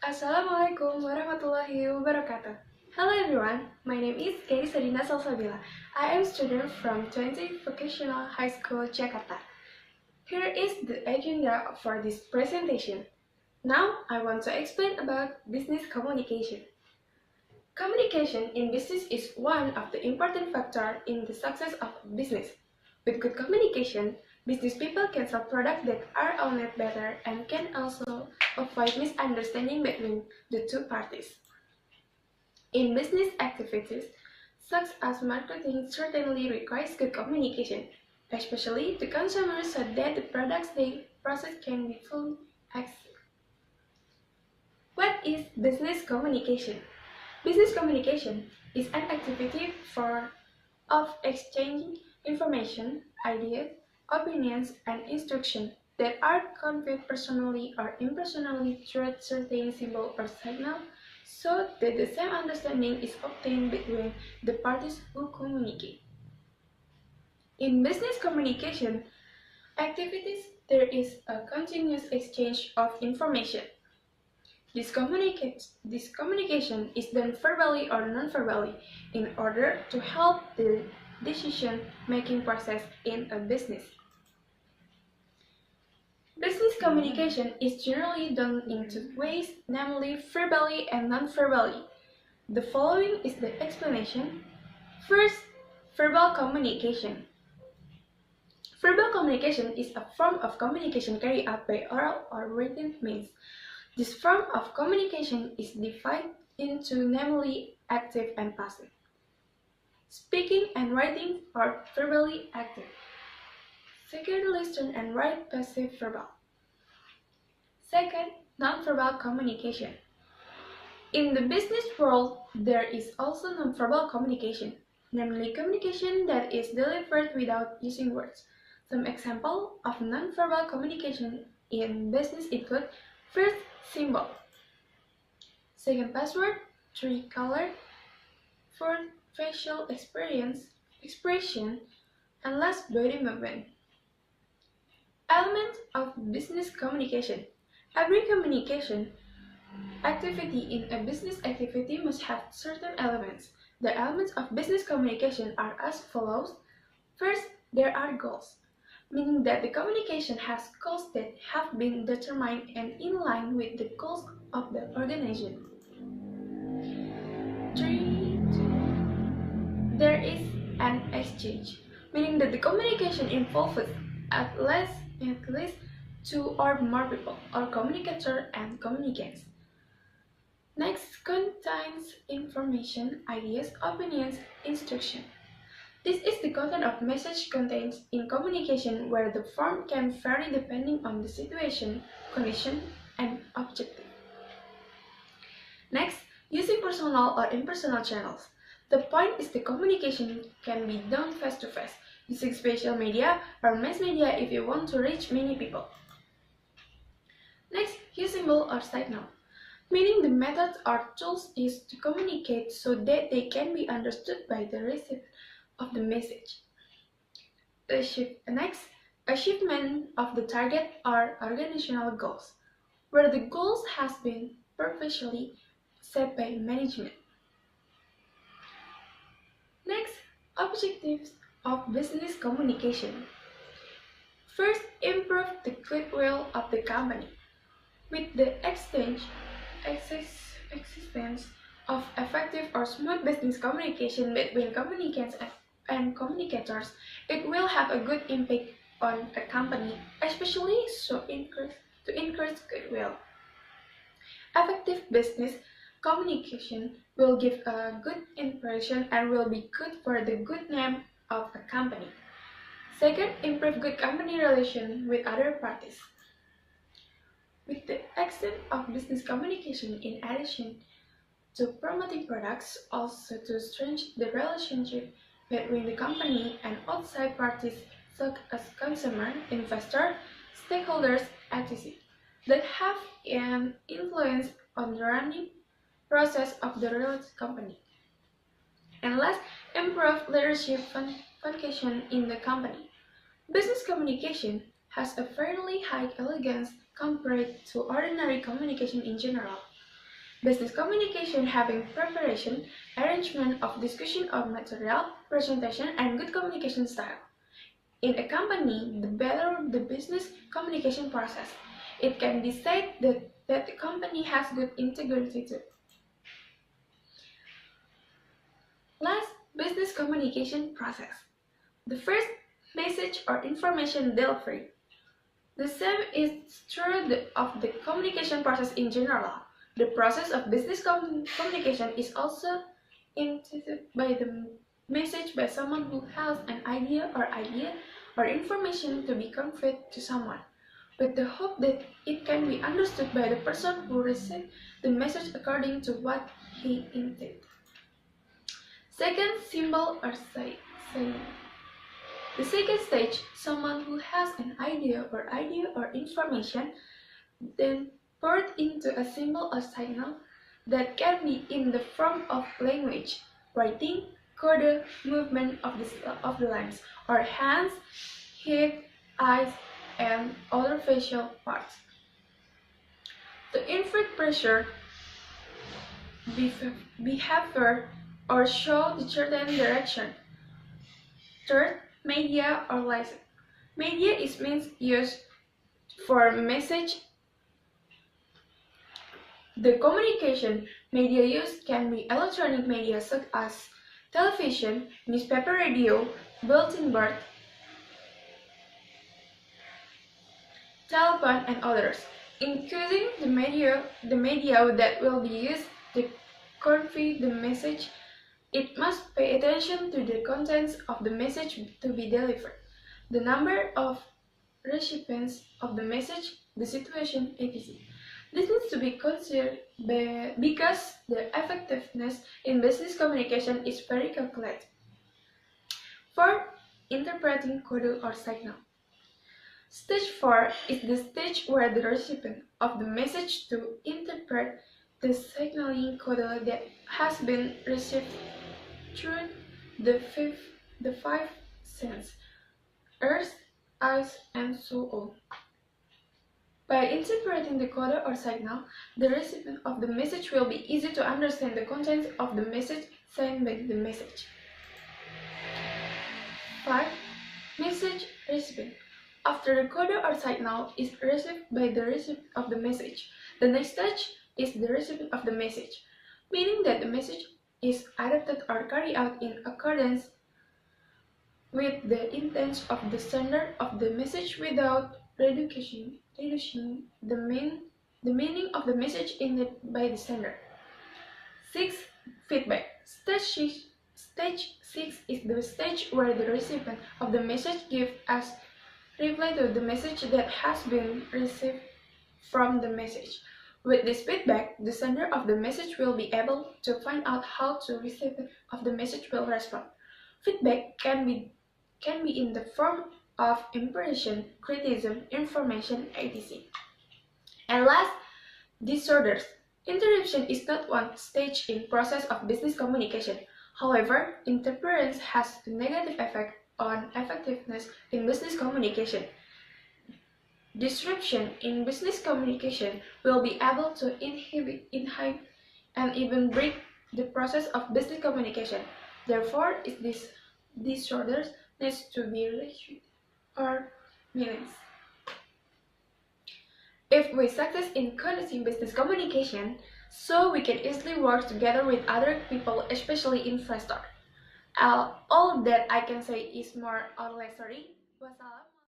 Assalamualaikum warahmatullahi wabarakatuh. Hello everyone, my name is Kay Sadina Salsabila. I am student from 20 Vocational High School, Jakarta. Here is the agenda for this presentation. Now I want to explain about business communication. Communication in business is one of the important factors in the success of a business. With good communication, business people can sell products that are owned better and can also avoid misunderstanding between the two parties. In business activities, such as marketing certainly requires good communication, especially to consumers so that the products they process can be fully accessed. What is business communication? Business communication is an activity of exchanging information, ideas, opinions, and instructions that are conveyed personally or impersonally through certain symbol or signal, so that the same understanding is obtained between the parties who communicate. In business communication activities, there is a continuous exchange of information. This communication is done verbally or non-verbally in order to help the decision-making process in a business. Business communication is generally done in two ways, namely verbally and non-verbally. The following is the explanation. First, verbal communication. Verbal communication is a form of communication carried out by oral or written means. This form of communication is divided into namely active and passive. Speaking and writing are verbally active. Second, listen and write passive verbal. Second, nonverbal communication. In the business world, there is also nonverbal communication, namely communication that is delivered without using words. Some examples of nonverbal communication in business include first, symbol. Second, password. Three, color. Fourth, facial expression. And last, body movement. Elements of business communication. Every communication activity in a business activity must have certain elements. The elements of business communication are as follows. First, there are goals, meaning that the communication has goals that have been determined and in line with the goals of the organization. 3. There is an exchange, meaning that the communication involves at least two or more people, or communicator and communicants. Next contains information, ideas, opinions, instruction. This is the content of message contained in communication where the form can vary depending on the situation, condition, and objective. Next, using personal or impersonal channels. The point is the communication can be done face-to-face, using social media or mass media if you want to reach many people. Next, use symbol or signal, meaning the methods or tools used to communicate so that they can be understood by the recipient of the message. Next, achievement of the target or organizational goals, where the goals has been purposely set by management. Next, objectives of business communication. First, improve the goodwill of the company. With the existence of effective or smooth business communication between communicants and communicators, it will have a good impact on a company, especially to increase goodwill. Effective business communication will give a good impression and will be good for the good name of a company. Second, improve good company relation with other parties. With the extent of business communication in addition to promoting products, also to strengthen the relationship between the company and outside parties such as consumer, investor, stakeholders, etc. that have an influence on the running process of the related company. And last, improve leadership function in the company. Business communication has a fairly high elegance compared to ordinary communication in general. Business communication having preparation, arrangement of discussion of material, presentation, and good communication style. In a company, the better the business communication process, it can be said that the company has good integrity too. Last, business communication process. The first, message or information delivery. The same is true of the communication process in general. The process of business communication is also intended by the message by someone who has an idea or information to be conveyed to someone, with the hope that it can be understood by the person who received the message according to what he intended. Second, symbol or saying. The second stage, someone who has an idea or information, then poured into a symbol or signal that can be in the form of language, writing, code, movement of the limbs, or hands, head, eyes, and other facial parts. To inflict pressure, behavior, or show the certain direction. Third, media or license. Media is means used for message. The communication media used can be electronic media such as television, newspaper, radio, bulletin board, telephone, and others, including the media that will be used to convey the message. It must pay attention to the contents of the message to be delivered, the number of recipients of the message, the situation, etc. This needs to be considered because the effectiveness in business communication is very calculated. Fourth, interpreting code or signal. Stage 4 is the stage where the recipient of the message to interpret the signaling code that has been received through the five senses, ears, eyes, and so on. By interpreting the code or signal, the recipient of the message will be easy to understand the contents of the message sent by the message. 5. Message recipient. After the code or signal is received by the recipient of the message, the next stage is the recipient of the message, meaning that the message is adapted or carried out in accordance with the intent of the sender of the message without reducing the meaning of the message intended by the sender. 6. Feedback. Stage 6 is the stage where the recipient of the message gives us reply to the message that has been received from the message. With this feedback, the sender of the message will be able to find out how the recipient of the message will respond. Feedback can be in the form of impression, criticism, information, etc. And last, disorders. Interruption is not one stage in process of business communication. However, interference has a negative effect on effectiveness in business communication. Disruption in business communication will be able to inhibit, and even break the process of business communication. Therefore, these disorders needs to be reduced or minimized. If we succeed in conducting business communication, so we can easily work together with other people, especially investors. All that I can say is more or less sorry. Wassalam.